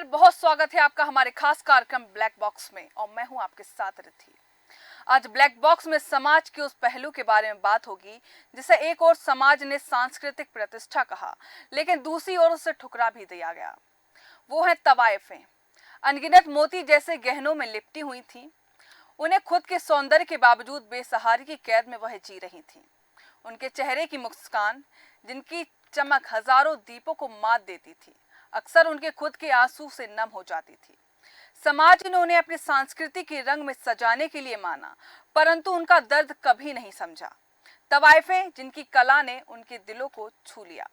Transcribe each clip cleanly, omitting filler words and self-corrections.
नमस्कार, बहुत स्वागत है आपका हमारे खास कार्यक्रम ब्लैक बॉक्स में और मैं हूं आपके साथ रिथि। आज ब्लैक बॉक्स में समाज के उस पहलू के बारे में बात होगी जिसे एक और समाज ने सांस्कृतिक प्रतिष्ठा कहा, लेकिन दूसरी ओर उसे ठुकरा भी दिया गया। वो है तवायफें। अनगिनत मोती जैसे गहनों में लिपटी हुई थी। उन्हें खुद के सौंदर्य के बावजूद बेसहारी की कैद में वह जी रही थी। उनके चेहरे की मुस्कान, जिनकी चमक हजारों दीपों को मात देती थी, अक्सर उनके खुद के आंसू से नम हो जाती थी। समाज ने उन्हें अपनी संस्कृति के रंग में सजाने के लिए माना, परंतु उनका दर्द कभी नहीं समझा। तवायफें जिनकी कला ने उनके दिलों को छू लिया,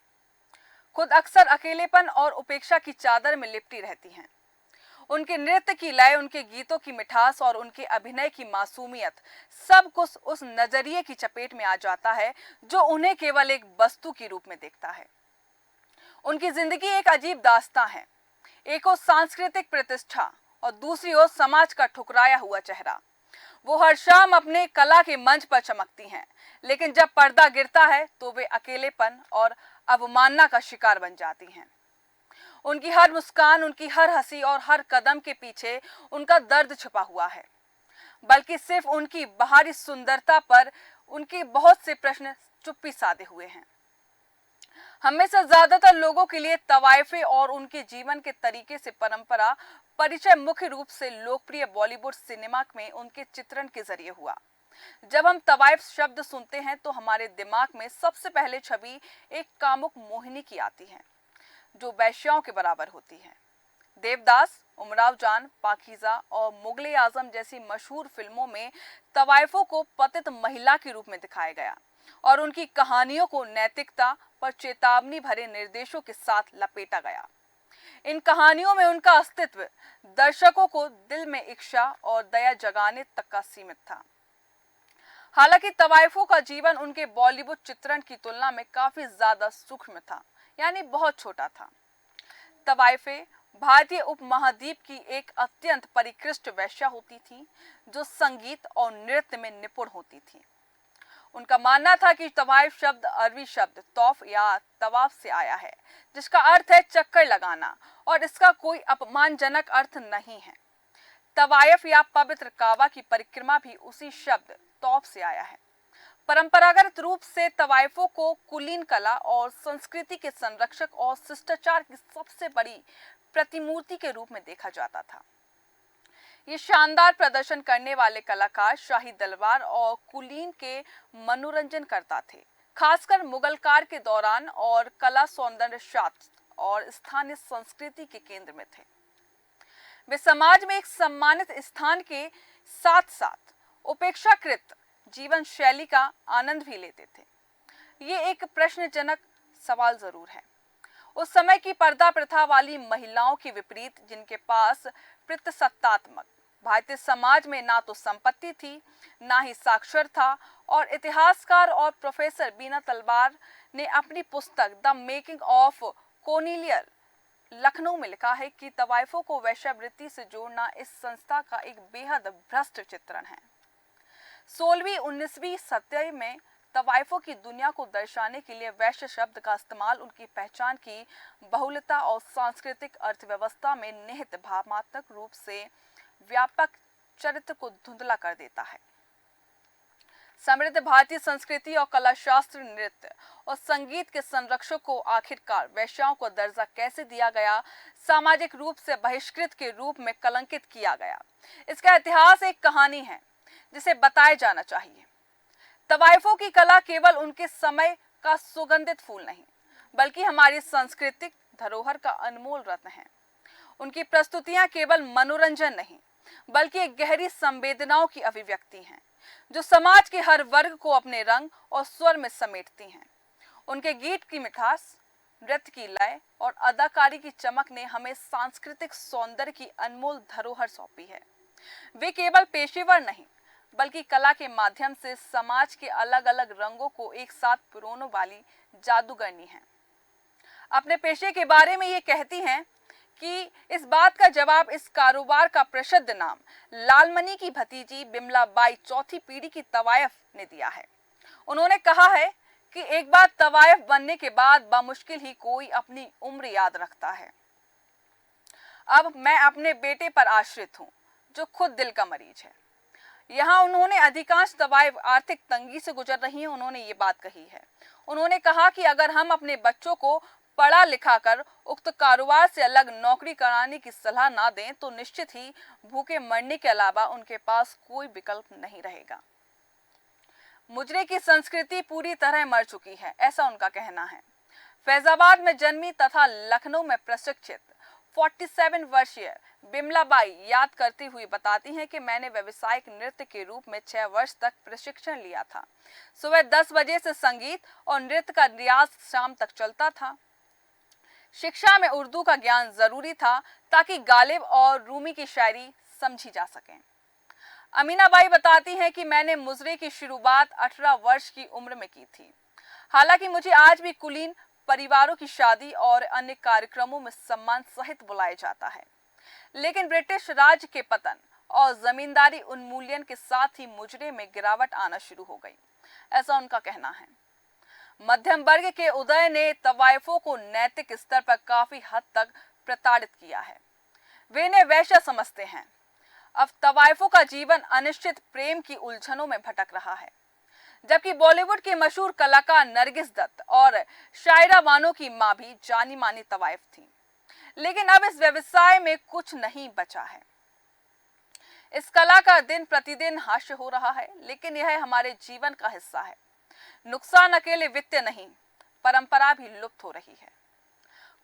खुद अक्सर अकेलेपन और उपेक्षा की चादर में लिपटी रहती हैं। उनके नृत्य की लय, उनके गीतों की मिठास और उनके अभिनय की मासूमियत, सब कुछ उस नजरिए की चपेट में आ जाता है जो उन्हें केवल एक वस्तु के रूप में देखता है। उनकी जिंदगी एक अजीब दास्तां है, एक ओर सांस्कृतिक प्रतिष्ठा और दूसरी ओर समाज का ठुकराया हुआ चेहरा। वो हर शाम अपने कला के मंच पर चमकती हैं, लेकिन जब पर्दा गिरता है तो वे अकेलेपन और अवमानना का शिकार बन जाती हैं। उनकी हर मुस्कान, उनकी हर हंसी और हर कदम के पीछे उनका दर्द छुपा हुआ है। बल्कि सिर्फ उनकी बाहरी सुंदरता पर उनके बहुत से प्रश्न चुप्पी साधे हुए हैं। हमें से ज्यादातर लोगों के लिए तवायफे और उनके जीवन के तरीके से परंपरा परिचय मुख्य रूप से लोकप्रिय बॉलीवुड सिनेमा में उनके चित्रण के जरिए हुआ। जब हम तवायफ शब्द सुनते हैं तो हमारे दिमाग में सबसे पहले छवि एक कामुक मोहिनी की आती है, जो वैश्याओं के बराबर होती है। देवदास, उमराव जान, पाकीज़ा और मुगले आजम जैसी मशहूर फिल्मों में तवायफों को पतित महिला के रूप में दिखाया गया और उनकी कहानियों को नैतिकता पर चेतावनी भरे निर्देशों के साथ लपेटा गया। इन कहानियों में उनका अस्तित्व दर्शकों को दिल में इच्छा और दया जगाने तक का सीमित था। हालांकि तवायफों का जीवन उनके बॉलीवुड चित्रण की तुलना में काफी ज्यादा सूक्ष्म था, यानी बहुत छोटा था। तवायफे भारतीय उपमहाद्वीप की एक अत्यंत परिष्कृत वैश्या होती थी, जो संगीत और नृत्य में निपुण होती थी। उनका मानना था कि तवायफ शब्द अरबी शब्द तौफ या तवाफ से आया है, जिसका अर्थ है चक्कर लगाना, और इसका कोई अपमानजनक अर्थ नहीं है। तवायफ या पवित्र काबा की परिक्रमा भी उसी शब्द तौफ से आया है। परंपरागत रूप से तवायफों को कुलीन कला और संस्कृति के संरक्षक और शिष्टाचार की सबसे बड़ी प्रतिमूर्ति के रूप में देखा जाता था। ये शानदार प्रदर्शन करने वाले कलाकार शाही दरबार और कुलीन के मनोरंजन करता थे, खासकर मुगल काल के दौरान, और कला, सौंदर्य, शास्त्र और स्थानीय संस्कृति के केंद्र में थे। वे समाज में एक सम्मानित स्थान के साथ साथ उपेक्षाकृत जीवन शैली का आनंद भी लेते थे। ये एक प्रश्नजनक सवाल जरूर है। उस समय की पर्दा प्रथा वाली महिलाओं के विपरीत, जिनके पास प्रतिसत्तात्मक भारतीय समाज में ना तो संपत्ति थी, ना ही साक्षर था, और इतिहासकार और प्रोफेसर बीना तलवार ने अपनी पुस्तक द मेकिंग ऑफ कोर्नेलिया लखनऊ में लिखा है कि तवायफों को वैश्यावृत्ति से जोड़ना इस संस्था का एक बेहद भ्रष्ट चित्रण है। 16वीं-19वीं सदी में तवायफों की दुनिया को दर्शाने के लिए वैश्य शब्द का इस्तेमाल उनकी पहचान की बहुलता और सांस्कृतिक अर्थव्यवस्था में निहित भावनात्मक रूप से व्यापक चरित्र को धुंधला कर देता है। समृद्ध भारतीय संस्कृति और कला, शास्त्र, नृत्य और संगीत के संरक्षक को आखिरकार वैश्याओं को दर्जा कैसे दिया गया, सामाजिक रूप से बहिष्कृत के रूप में कलंकित किया गया, इसका इतिहास एक कहानी है जिसे बताया जाना चाहिए। तवायफों की कला केवल उनके समय का सुगंधित फूल नहीं, बल्कि हमारी सांस्कृतिक धरोहर का अनमोल रत्न है। उनकी प्रस्तुतियां केवल मनोरंजन नहीं, बल्कि एक गहरी संवेदनाओं की अभिव्यक्ति हैं, जो समाज के हर वर्ग को अपने रंग और स्वर में समेटती हैं। उनके गीत की मिठास, नृत्य की लय और अदाकारी की चमक ने हमें सांस्कृतिक सौंदर्य की अनमोल धरोहर सौंपी है। वे केवल पेशेवर नहीं, बल्कि कला के माध्यम से समाज के अलग अलग रंगों को एक साथ पिरोने वाली जादूगरनी है। अपने पेशे के बारे में ये कहती हैं कि इस बात का जवाब इस कारोबार का प्रसिद्ध नाम लालमणि की भतीजी बिमला बाई चौथी पीढ़ी की तवायफ ने दिया है। उन्होंने कहा है कि एक बार तवायफ बनने के बाद बामुश्किल ही कोई अपनी उम्र याद रखता है। अब मैं अपने बेटे पर आश्रित हूँ, जो खुद दिल का मरीज है। यहाँ उन्होंने अधिकांश दवाएं आर्थिक तंगी से गुजर रही हैं, उन्होंने ये बात कही है। उन्होंने कहा कि अगर हम अपने बच्चों को पढ़ा लिखा कर उक्त कारोबार से अलग नौकरी कराने की सलाह ना दें तो निश्चित ही भूखे मरने के अलावा उनके पास कोई विकल्प नहीं रहेगा। मुजरे की संस्कृति पूरी तरह मर चुकी है, ऐसा उनका कहना है। फैजाबाद में जन्मी तथा लखनऊ में प्रशिक्षित 47 वर्षीय बिमलाबाई याद करती हुई बताती हैं कि मैंने व्यावसायिक नृत्य के रूप में 6 वर्ष तक प्रशिक्षण लिया था। सुबह 10 बजे से संगीत और नृत्य का रियाज शाम तक चलता था। शिक्षा में उर्दू का ज्ञान जरूरी था ताकि गालिब और रूमी की शायरी समझी जा सके। अमीनाबाई बताती हैं कि मैंने मुजरे की शुरुआत 18 वर्ष की उम्र में की थी। हालांकि मुझे आज भी कुलीन परिवारों की शादी और अन्य कार्यक्रमों में सम्मान सहित बुलाया जाता है, लेकिन ब्रिटिश राज के पतन और जमींदारी उन्मूलन के साथ ही मुजरे में गिरावट आना शुरू हो गई, ऐसा उनका कहना है। मध्यम वर्ग के उदय ने तवाइफों को नैतिक स्तर पर काफी हद तक प्रताड़ित किया है। वे इन्हें वैश्य समझते हैं। अब तवाइफों का जीवन अनिश्चित प्रेम की उलझनों में भटक रहा है, जबकि बॉलीवुड की मशहूर कलाकार नरगिस दत्त और शायरा बानो की मां भी जानी मानी तवाइफ थी, लेकिन अब इस व्यवसाय में कुछ नहीं बचा है। इस कला का दिन प्रतिदिन हास्य हो रहा है, लेकिन यह हमारे जीवन का हिस्सा है। नुकसान अकेले वित्तीय नहीं, परंपरा भी लुप्त हो रही है।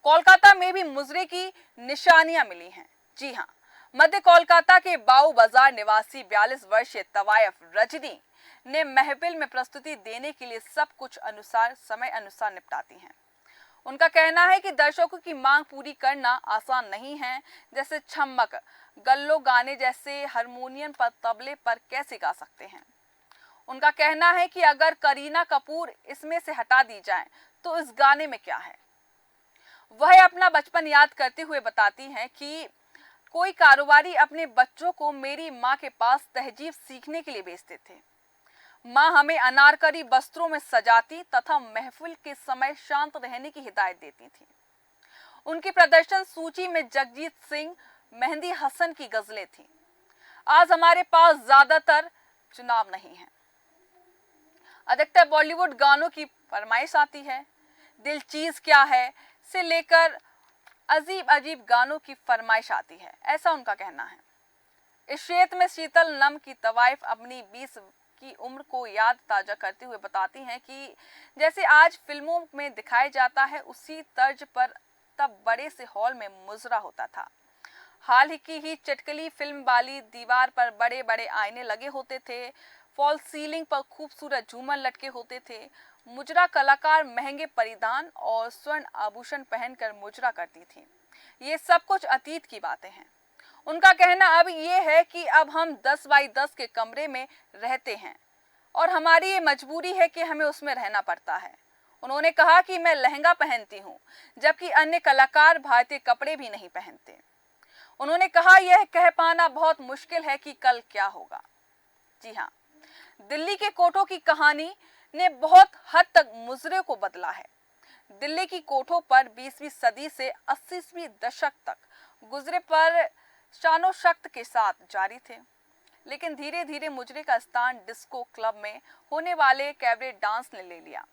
कोलकाता में भी मुजरे की निशानियां मिली हैं। जी हाँ, मध्य कोलकाता के बाऊ बाजार निवासी 42 वर्षीय तवायफ रजनी ने महफिल में प्रस्तुति देने के लिए सब कुछ समय अनुसार निपटाती हैं। उनका कहना है कि दर्शकों की मांग पूरी करना आसान नहीं है। जैसे छम्मक गल्लो गाने जैसे हारमोनियम पर तबले पर कैसे गा सकते हैं। उनका कहना है कि अगर करीना कपूर इसमें से हटा दी जाए तो इस गाने में क्या है। वह अपना बचपन याद करते हुए बताती हैं कि कोई कारोबारी अपने बच्चों को मेरी माँ के पास तहजीब सीखने के लिए भेजते थे। माँ हमें अनारकली वस्त्रों में सजाती तथा महफिल के समय शांत रहने की हिदायत देती थी। उनकी प्रदर्शन सूची में जगजीत सिंह, मेहंदी हसन की गजलें थीं। आज हमारे पास ज्यादातर चुनाव नहीं है। अधिकतर बॉलीवुड गानों की फरमाइश आती है। दिल चीज क्या है से लेकर अजीब अजीब गानों की फरमाइश आती है, ऐसा उनका कहना है। इस क्षेत्र में शीतल नम की तवाइफ अपनी 20 की उम्र को याद ताजा करते हुए बताती हैं कि जैसे आज फिल्मों में दिखाया जाता है उसी तर्ज पर तब बड़े से हॉल में मुजरा होता था। हाल ही की चटकली फिल्म वाली दीवार पर बड़े बड़े आईने लगे होते थे। फॉल सीलिंग पर खूबसूरत झूमर लटके होते थे। मुजरा कलाकार महंगे परिधान और स्वर्ण आभूषण पहनकर मुजरा करती थी। ये सब कुछ अतीत की बातें हैं। उनका कहना अब ये है कि अब हम 10 बाई 10 के कमरे में रहते हैं और हमारी ये मजबूरी है कि हमें उसमें रहना पड़ता है। उन्होंने कहा कि मैं लहंगा पहनती हूँ, जबकि अन्य कलाकार भारतीय कपड़े भी नहीं पहनते। उन्होंने कहा यह कह पाना बहुत मुश्किल है कि कल क्या होगा। जी हाँ, दिल्ली के कोठों की कहानी ने बहुत हद तक मुजरे को बदला है। दिल्ली की कोठों पर 20वीं सदी से 80वीं दशक तक गुजरे पर शानो शक्त के साथ जारी थे, लेकिन धीरे धीरे मुजरे का स्थान डिस्को क्लब में होने वाले कैबरे डांस ने ले लिया।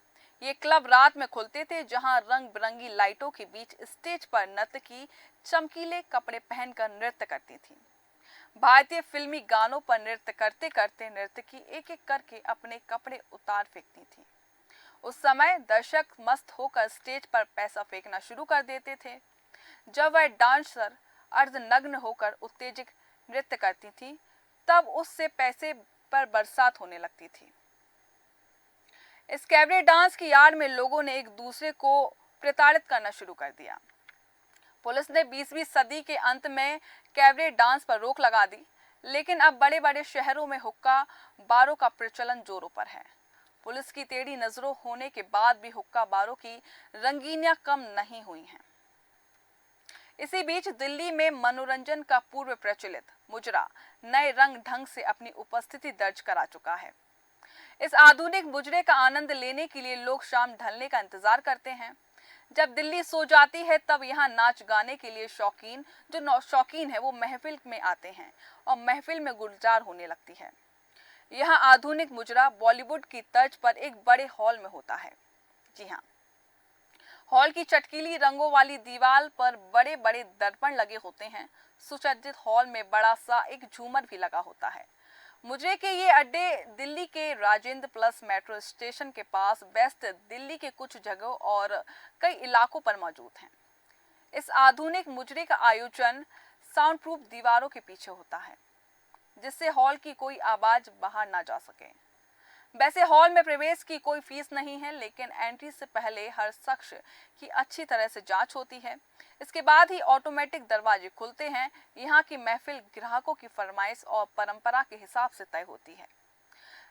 ये क्लब रात में खुलते थे, जहां रंग बिरंगी लाइटों के बीच स्टेज पर नर्तकी चमकीले कपड़े पहनकर नृत्य करती थी। भारतीय फिल्मी गानों पर नृत्य करते करते नर्तकी एक एक करके अपने कपड़े उतार फेंकती थी। उस समय दर्शक मस्त होकर स्टेज पर पैसा फेंकना शुरू कर देते थे। जब वह डांसर अर्धनग्न होकर उत्तेजित नृत्य करती थी, तब उससे पैसे पर बरसात होने लगती थी। इस कैबरे डांस की आड़ में लोगों ने एक दूसरे को प्रताड़ित करना शुरू कर दिया। पुलिस ने 20वीं सदी के अंत में कैबरे डांस पर रोक लगा दी, लेकिन अब बड़े बड़े शहरों में हुक्का बारों का प्रचलन जोरों पर है। पुलिस की टेढ़ी नजरों होने के बाद भी हुक्का बारों की रंगीनियां कम नहीं हुई हैं। इसी बीच दिल्ली में मनोरंजन का पूर्व प्रचलित मुजरा नए रंग ढंग से अपनी उपस्थिति दर्ज करा चुका है। इस आधुनिक मुजरे का आनंद लेने के लिए लोग शाम ढलने का इंतजार करते हैं। जब दिल्ली सो जाती है तब यहाँ नाच गाने के लिए शौकीन है वो महफिल में आते हैं और महफिल में गुलजार होने लगती है। यहाँ आधुनिक मुजरा बॉलीवुड की तर्ज पर एक बड़े हॉल में होता है। जी हाँ, हॉल की चटकीली रंगों वाली दीवार पर बड़े बड़े दर्पण लगे होते हैं। सुसज्जित हॉल में बड़ा सा एक झूमर भी लगा होता है। मुझे के ये अड्डे दिल्ली के राजेंद्र प्लस मेट्रो स्टेशन के पास वेस्ट दिल्ली के कुछ जगहों और कई इलाकों पर मौजूद हैं। इस आधुनिक मुजरे का आयोजन साउंड प्रूफ दीवारों के पीछे होता है, जिससे हॉल की कोई आवाज बाहर ना जा सके। वैसे हॉल में प्रवेश की कोई फीस नहीं है, लेकिन एंट्री से पहले हर शख्स की अच्छी तरह से जांच होती है। इसके बाद ही ऑटोमेटिक दरवाजे खुलते हैं। यहाँ की महफिल ग्राहकों की फरमाइश और परंपरा के हिसाब से तय होती है।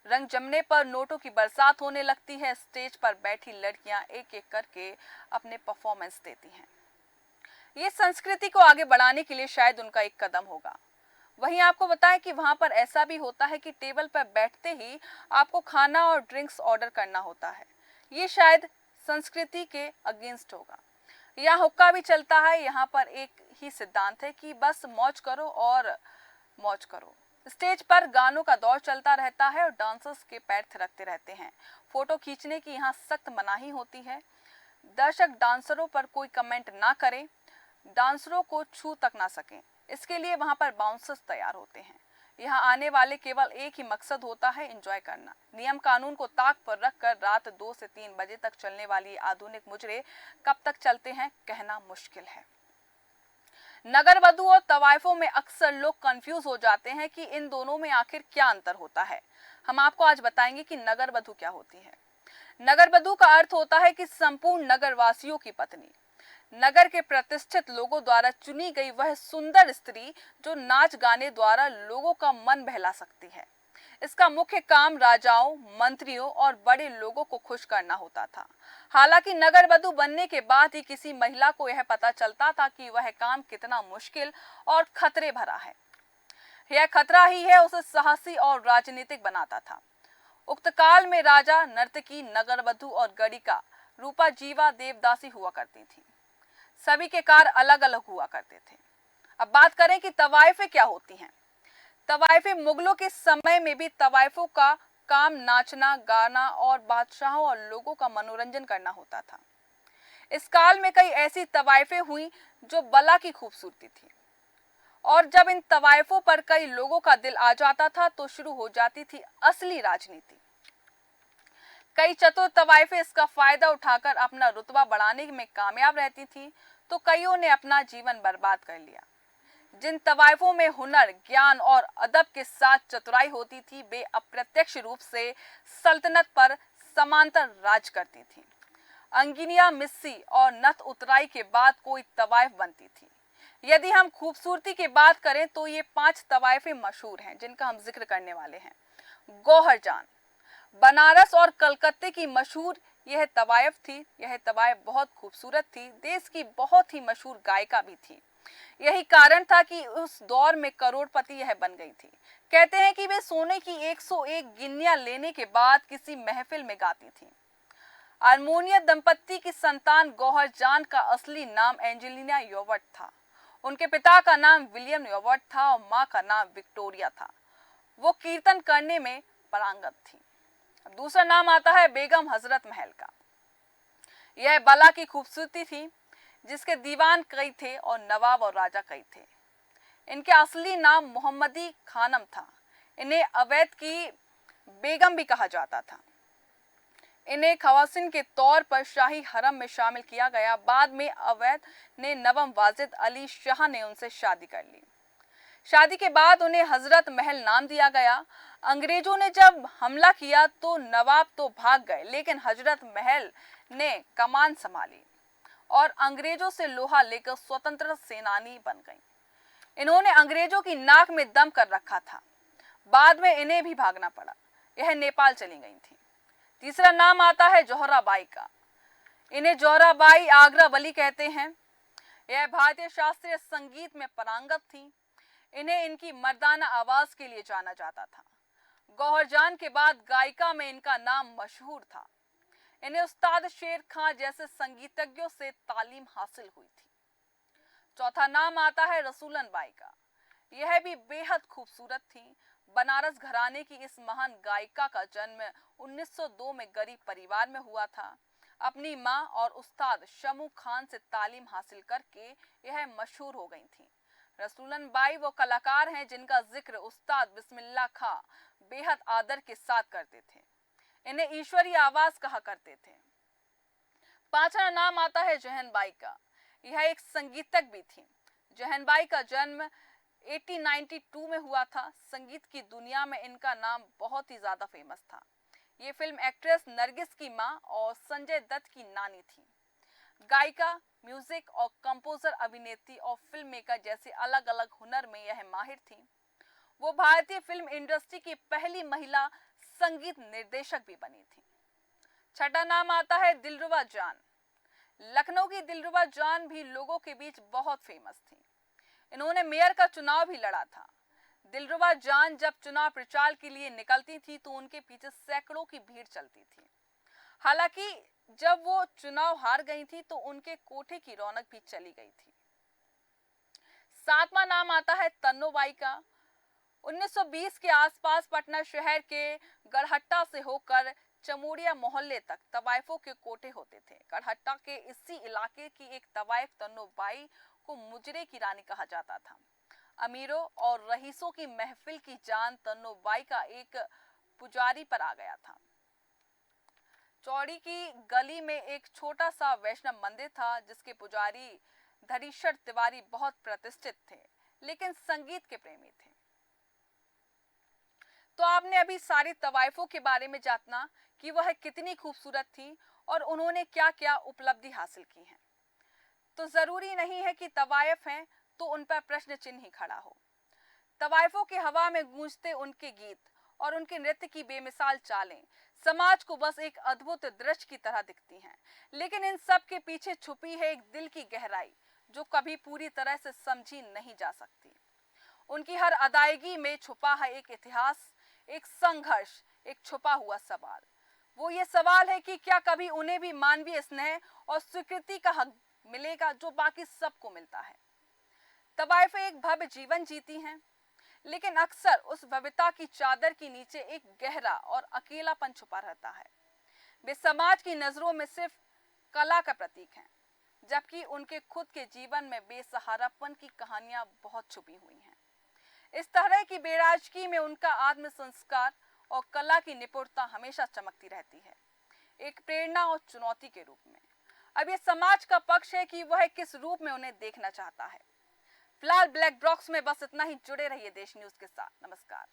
रंग जमने पर नोटों की बरसात होने लगती है। स्टेज पर बैठी लड़कियां एक एक करके अपने परफॉर्मेंस देती हैं। ये संस्कृति को आगे बढ़ाने के लिए शायद उनका एक कदम होगा। वहीं आपको बताएं कि वहां पर ऐसा भी होता है कि टेबल पर बैठते ही आपको खाना और ड्रिंक्स ऑर्डर करना होता है। ये शायद संस्कृति के अगेंस्ट होगा। यहाँ हुक्का भी चलता है। यहाँ पर एक ही सिद्धांत है कि बस मौज करो और मौज करो। स्टेज पर गानों का दौर चलता रहता है और डांसर्स के पैर थिरकते रहते हैं। फोटो खींचने की यहाँ सख्त मनाही होती है। दर्शक डांसरों पर कोई कमेंट ना करें, डांसरों को छू तक ना सकें। इसके लिए वहां पर बाउंसर्स तैयार होते हैं। यहाँ आने वाले केवल एक ही मकसद होता है, एंजॉय करना। नियम कानून को ताक पर रखकर रात 2 से 3 बजे तक चलने वाली आधुनिक मुजरे कब तक चलते हैं कहना मुश्किल है। नगर वधु और तवाइफों में अक्सर लोग कंफ्यूज हो जाते हैं कि इन दोनों में आखिर क्या अंतर होता है। हम आपको आज बताएंगे कि नगर वधु क्या होती है। नगर वधु का अर्थ होता है कि संपूर्ण नगर वासियों की पत्नी, नगर के प्रतिष्ठित लोगों द्वारा चुनी गई वह सुंदर स्त्री जो नाच गाने द्वारा लोगों का मन बहला सकती है। इसका मुख्य काम राजाओं, मंत्रियों और बड़े लोगों को खुश करना होता था। हालांकि नगर वधु बनने के बाद ही किसी महिला को यह पता चलता था कि वह काम कितना मुश्किल और खतरे भरा है। यह खतरा ही है उसे साहसी और राजनीतिक बनाता था। उक्त काल में राजा, नर्तकी, नगर वधु और गणिका रूपा जीवा देवदासी हुआ करती थी। सभी के कार्य अलग अलग हुआ करते थे। अब बात करें कि तवाइफें क्या होती हैं। तवाइफें मुगलों के समय में भी तवाइफों का काम नाचना, गाना और बादशाहों और लोगों का मनोरंजन करना होता था। इस काल में कई ऐसी तवाइफें हुई जो बला की खूबसूरती थी, और जब इन तवाइफों पर कई लोगों का दिल आ जाता था तो शुरू हो जाती थी असली राजनीति। कई चतुर तवाइफें इसका फायदा उठाकर अपना रुतबा बढ़ाने में कामयाब रहती थी, तो कईयों ने अपना जीवन बर्बाद कर लिया। जिन तवाइफों में हुनर, ज्ञान और अदब के साथ चतुराई होती थी, वे अप्रत्यक्ष रूप से सल्तनत पर समांतर राज करती थी। अंगिनिया, मिस्सी और नथ उतराई के बाद कोई तवाइफ बनती थी। यदि हम खूबसूरती की बात करें तो ये 5 तवाइफें मशहूर हैं जिनका हम जिक्र करने वाले हैं। गौहर जान, बनारस और कलकत्ते की मशहूर यह तवाइफ थी। यह तवाइफ बहुत खूबसूरत थी। देश की बहुत ही मशहूर गायिका भी थी। यही कारण था कि उस दौर में करोड़पति यह बन गई थी। कहते हैं कि वे सोने की 101 गिन्नियां लेने के बाद किसी महफिल में गाती थी। अरमोनिया दंपत्ति की संतान गौहर जान का असली नाम एंजेलिना योवर्ट था। उनके पिता का नाम विलियम योवर्ट था और मां का नाम विक्टोरिया था। वो कीर्तन करने में पारंगत थी। दूसरा नाम आता है बेगम हजरत महल का। यह बला की खूबसूरती थी जिसके दीवान कई थे और नवाब और राजा कई थे। इनके असली नाम मोहम्मदी खानम था। इन्हें अवैध की बेगम भी कहा जाता था। इन्हें खवासिन के तौर पर शाही हरम में शामिल किया गया। बाद में अवैध ने नवम वाजिद अली शाह ने उनसे शादी कर ली। शादी के बाद उन्हें हजरत महल नाम दिया गया। अंग्रेजों ने जब हमला किया तो नवाब तो भाग गए, लेकिन हजरत महल ने कमान संभाली और अंग्रेजों से लोहा लेकर स्वतंत्र सेनानी बन गईं। इन्होंने अंग्रेजों की नाक में दम कर रखा था। बाद में इन्हें भी भागना पड़ा। यह नेपाल चली गई थी। तीसरा नाम आता है जोहराबाई का। इन्हें जोहराबाई आगरा वली कहते हैं। यह भारतीय शास्त्रीय संगीत में पारंगत थी। इन्हें इनकी मर्दाना आवाज के लिए जाना जाता था। गौहर जान के बाद गायिका में इनका नाम मशहूर था। इन्हें उस्ताद शेर खां जैसे संगीतज्ञों से तालीम हासिल हुई थी। चौथा नाम आता है रसूलन बाई का। यह भी बेहद खूबसूरत थी। बनारस घराने की इस महान गायिका का जन्म 1902 में गरीब परिवार में हुआ था। अपनी मां और उस्ताद शमू खान से तालीम हासिल करके यह मशहूर हो गई थी। रसूलन बाई वो कलाकार हैं जिनका जिक्र उस्ताद बिस्मिल्लाह खां बेहद आदर के साथ करते थे। इन्हें ईश्वरीय आवाज कहा करते थे। पांचवा नाम आता है जहन बाई का। यह एक संगीतज्ञ भी थी। जहन बाई का जन्म 1892 में हुआ था। संगीत की दुनिया में इनका नाम बहुत ही ज्यादा फेमस था। ये फिल्म एक्ट्रेस नरगिस की मां और संजय दत्त की नानी थी। गायिका, म्यूजिक और कंपोजर, अभिनेत्री और फिल्म मेकर जैसे अलग अलग हुनर में यह माहिर थी। वो भारतीय फिल्म इंडस्ट्री की पहली महिला संगीत निर्देशक भी बनी थी। छठा नाम आता है दिलरुबा जान। लखनऊ की दिलरुबा जान भी लोगों के बीच बहुत फेमस थी। इन्होंने मेयर का चुनाव भी लड़ा था। दिलरुबा जान जब चुनाव प्रचार के लिए निकलती थी तो उनके पीछे सैकड़ों की भीड़ चलती थी। हालांकि जब वो चुनाव हार गई थी तो उनके कोठे की रौनक भी चली गई थी। सातवां नाम आता है तन्नो बाई का। 1920 के आसपास पटना शहर के गढ़हट्टा से होकर चमोड़िया मोहल्ले तक तवायफों के कोठे होते थे। गढ़हट्टा के इसी इलाके की एक तवायफ तन्नो बाई को मुजरे की रानी कहा जाता था। अमीरों और रईसों की महफिल की जान तन्नो बाई का एक पुजारी पर आ गया था। चौड़ी की गली में एक छोटा सा वैष्णव मंदिर था जिसके पुजारी धरीश्वर तिवारी बहुत प्रतिष्ठित थे, लेकिन संगीत के प्रेमी थे। तो आपने अभी सारी तवायफों के बारे में जाना कि वह कितनी खूबसूरत थी और उन्होंने क्या क्या उपलब्धि हासिल की है। तो जरूरी नहीं है कि तवायफ हैं तो उन पर प्रश्न चिन्ह ही खड़ा हो। तवायफों की हवा में गूंजते उनके गीत और उनके नृत्य की बेमिसाल चालें समाज को बस एक अद्भुत दृश्य की तरह दिखती हैं, लेकिन इन सब के पीछे छुपी है एक दिल की गहराई जो कभी पूरी तरह से समझी नहीं जा सकती। उनकी हर अदायगी में छुपा है एक इतिहास, एक संघर्ष, एक छुपा हुआ सवाल। वो ये सवाल है कि क्या कभी उन्हें भी मानवीय स्नेह और स्वीकृति का हक मिलेगा जो बाकी सबको मिलता है। तवायफें एक भव्य जीवन जीती हैं, लेकिन अक्सर उस भव्यता की चादर के नीचे एक गहरा और अकेलापन छुपा रहता है। वे समाज की नजरों में सिर्फ कला का प्रतीक हैं, जबकि उनके खुद के जीवन में बेसहारापन की कहानियां बहुत छुपी हुई हैं। इस तरह की बेराजगी में उनका आत्म संस्कार और कला की निपुणता हमेशा चमकती रहती है, एक प्रेरणा और चुनौती के रूप में। अब ये समाज का पक्ष है कि वह किस रूप में उन्हें देखना चाहता है। फिलहाल ब्लैक बॉक्स में बस इतना ही। जुड़े रहिए देश न्यूज के साथ। नमस्कार।